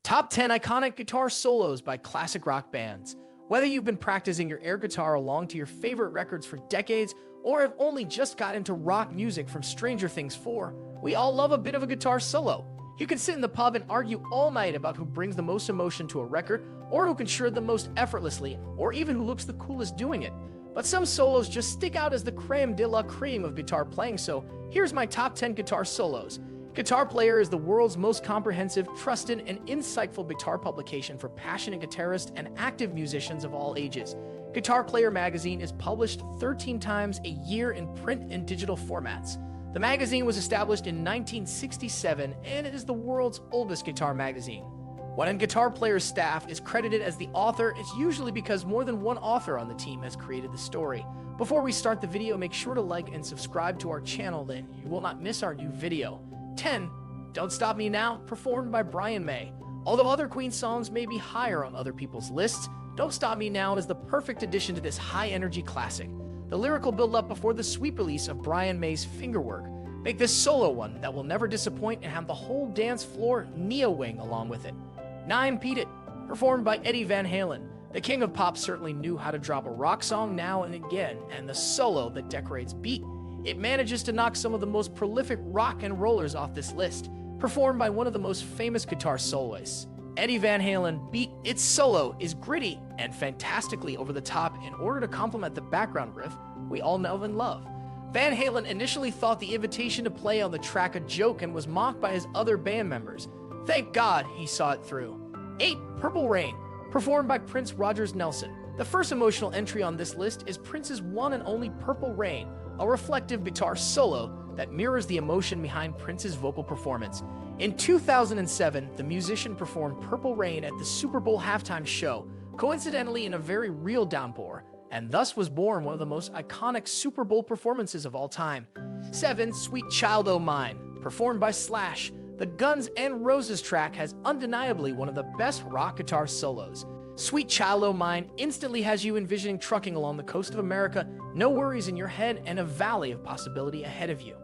Top 10 iconic guitar solos by classic rock bands. Whether you've been practicing your air guitar along to your favorite records for decades, or have only just got into rock music from Stranger Things 4, we all love a bit of a guitar solo. You can sit in the pub and argue all night about who brings the most emotion to a record, or who can shred the most effortlessly, or even who looks the coolest doing it. But some solos just stick out as the creme de la creme of guitar playing, so here's my top 10 guitar solos. Guitar Player is the world's most comprehensive, trusted, and insightful guitar publication for passionate guitarists and active musicians of all ages. Guitar Player magazine is published 13 times a year in print and digital formats. The magazine was established in 1967, and it is the world's oldest guitar magazine. When a Guitar Player's staff is credited as the author, it's usually because more than one author on the team has created the story. Before we start the video, make sure to like and subscribe to our channel, then you will not miss our new video. 10. Don't Stop Me Now, performed by Brian May. Although other Queen songs may be higher on other people's lists, Don't Stop Me Now is the perfect addition to this high-energy classic. The lyrical build-up before the sweep release of Brian May's Fingerwork make this solo one that will never disappoint and have the whole dance floor neo-wing along with it. 9. Beat It, performed by Eddie Van Halen. The king of pop certainly knew how to drop a rock song now and again, and the solo that decorates Beat it manages to knock some of the most prolific rock and rollers off this list, performed by one of the most famous guitar soloists. Eddie Van Halen Beat It solo is gritty and fantastically over the top in order to complement the background riff we all know and love. Van Halen initially thought the invitation to play on the track a joke and was mocked by his other band members. Thank God he saw it through. 8. Purple Rain, performed by Prince Rogers Nelson. The first emotional entry on this list is Prince's one and only Purple Rain, a reflective guitar solo that mirrors the emotion behind Prince's vocal performance. In 2007, the musician performed Purple Rain at the Super Bowl halftime show, coincidentally in a very real downpour, and thus was born one of the most iconic Super Bowl performances of all time. 7. Sweet Child O' Mine, performed by Slash. The Guns N' Roses track has undeniably one of the best rock guitar solos. Sweet Child O' Mine instantly has you envisioning trucking along the coast of America, no worries in your head, and a valley of possibility ahead of you.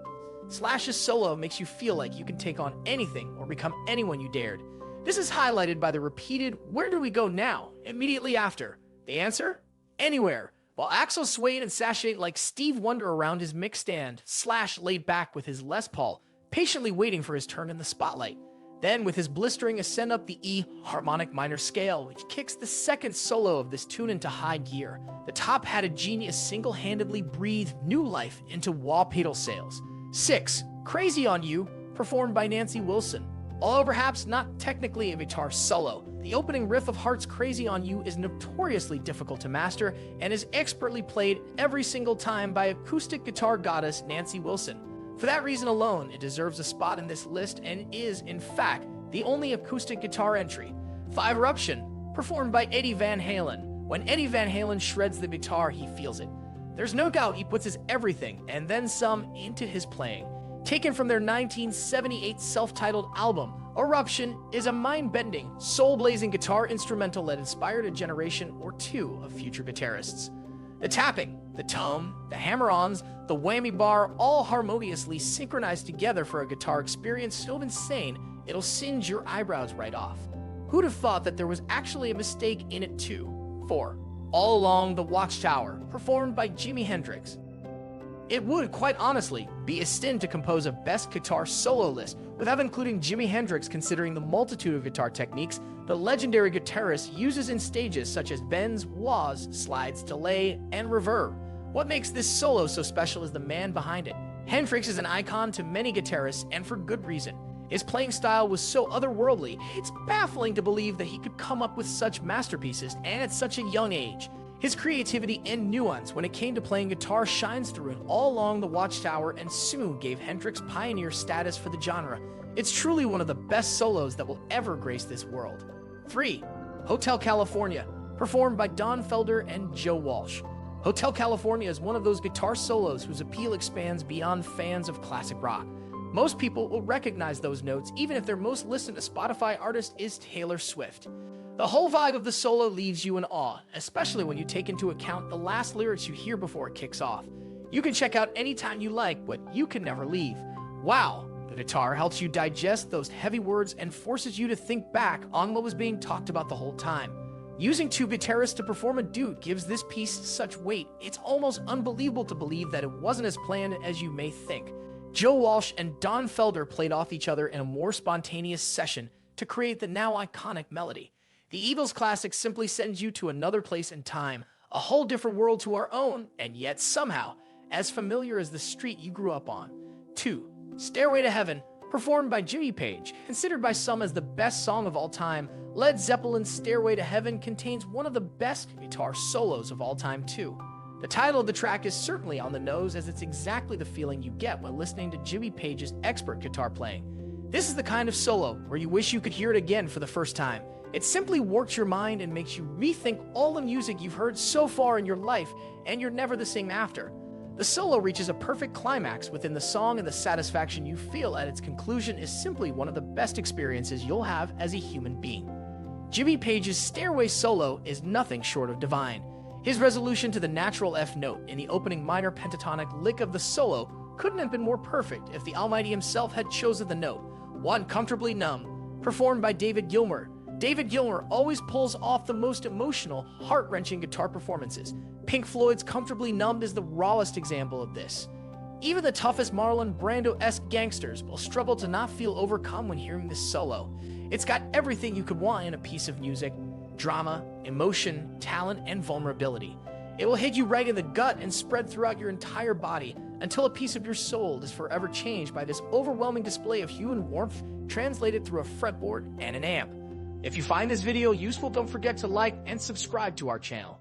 Slash's solo makes you feel like you can take on anything or become anyone you dared. This is highlighted by the repeated "Where do we go now?" immediately after. The answer? Anywhere. While Axl swayed and sashayed like Steve Wonder around his mic stand, Slash laid back with his Les Paul, patiently waiting for his turn in the spotlight. Then, with his blistering ascent up the E harmonic minor scale, which kicks the second solo of this tune into high gear, the top-hatted genius single-handedly breathed new life into wah pedal sales. 6. Crazy on You, performed by Nancy Wilson. Although perhaps not technically a guitar solo, the opening riff of Heart's Crazy on You is notoriously difficult to master and is expertly played every single time by acoustic guitar goddess Nancy Wilson. For that reason alone, it deserves a spot in this list and is, in fact, the only acoustic guitar entry. 5. Eruption, performed by Eddie Van Halen. When Eddie Van Halen shreds the guitar, he feels it. There's no doubt he puts his everything, and then some, into his playing. Taken from their 1978 self-titled album, Eruption is a mind-bending, soul-blazing guitar instrumental that inspired a generation or two of future guitarists. The tapping, the tone, the hammer-ons, the whammy bar, all harmoniously synchronized together for a guitar experience so insane, it'll singe your eyebrows right off. Who'd have thought that there was actually a mistake in it too? 4. All Along the Watchtower, performed by Jimi Hendrix. It would, quite honestly, be a sin to compose a best guitar solo list without including Jimi Hendrix, considering the multitude of guitar techniques the legendary guitarist uses in stages such as bends, wahs, slides, delay, and reverb. What makes this solo so special is the man behind it. Hendrix is an icon to many guitarists, and for good reason. His playing style was so otherworldly, it's baffling to believe that he could come up with such masterpieces and at such a young age. His creativity and nuance when it came to playing guitar shines through in All Along the Watchtower and soon gave Hendrix pioneer status for the genre. It's truly one of the best solos that will ever grace this world. 3. Hotel California, performed by Don Felder and Joe Walsh. Hotel California is one of those guitar solos whose appeal expands beyond fans of classic rock. Most people will recognize those notes even if their most listened to Spotify artist is Taylor Swift. The whole vibe of the solo leaves you in awe, especially when you take into account the last lyrics you hear before it kicks off. You can check out anytime you like, but you can never leave. Wow, The guitar helps you digest those heavy words and forces you to think back on what was being talked about the whole time. Using two guitarists to perform a duet gives this piece such weight, it's almost unbelievable to believe that it wasn't as planned as you may think. Joe Walsh and Don Felder played off each other in a more spontaneous session to create the now iconic melody. The Eagles classic simply sends you to another place in time, a whole different world to our own, and yet somehow as familiar as the street you grew up on. 2. Stairway to Heaven, performed by Jimmy Page. Considered by some as the best song of all time, Led Zeppelin's Stairway to Heaven contains one of the best guitar solos of all time too. The title of the track is certainly on the nose, as it's exactly the feeling you get when listening to Jimmy Page's expert guitar playing. This is the kind of solo where you wish you could hear it again for the first time. It simply warps your mind and makes you rethink all the music you've heard so far in your life, and you're never the same after. The solo reaches a perfect climax within the song, and the satisfaction you feel at its conclusion is simply one of the best experiences you'll have as a human being. Jimmy Page's Stairway solo is nothing short of divine. His resolution to the natural F note in the opening minor pentatonic lick of the solo couldn't have been more perfect if the Almighty himself had chosen the note, one comfortably numb, performed by David Gilmour. David Gilmour always pulls off the most emotional, heart-wrenching guitar performances. Pink Floyd's Comfortably Numb is the rawest example of this. Even the toughest Marlon Brando-esque gangsters will struggle to not feel overcome when hearing this solo. It's got everything you could want in a piece of music: drama, emotion, talent, and vulnerability. It will hit you right in the gut and spread throughout your entire body until a piece of your soul is forever changed by this overwhelming display of human warmth translated through a fretboard and an amp. If you find this video useful, don't forget to like and subscribe to our channel.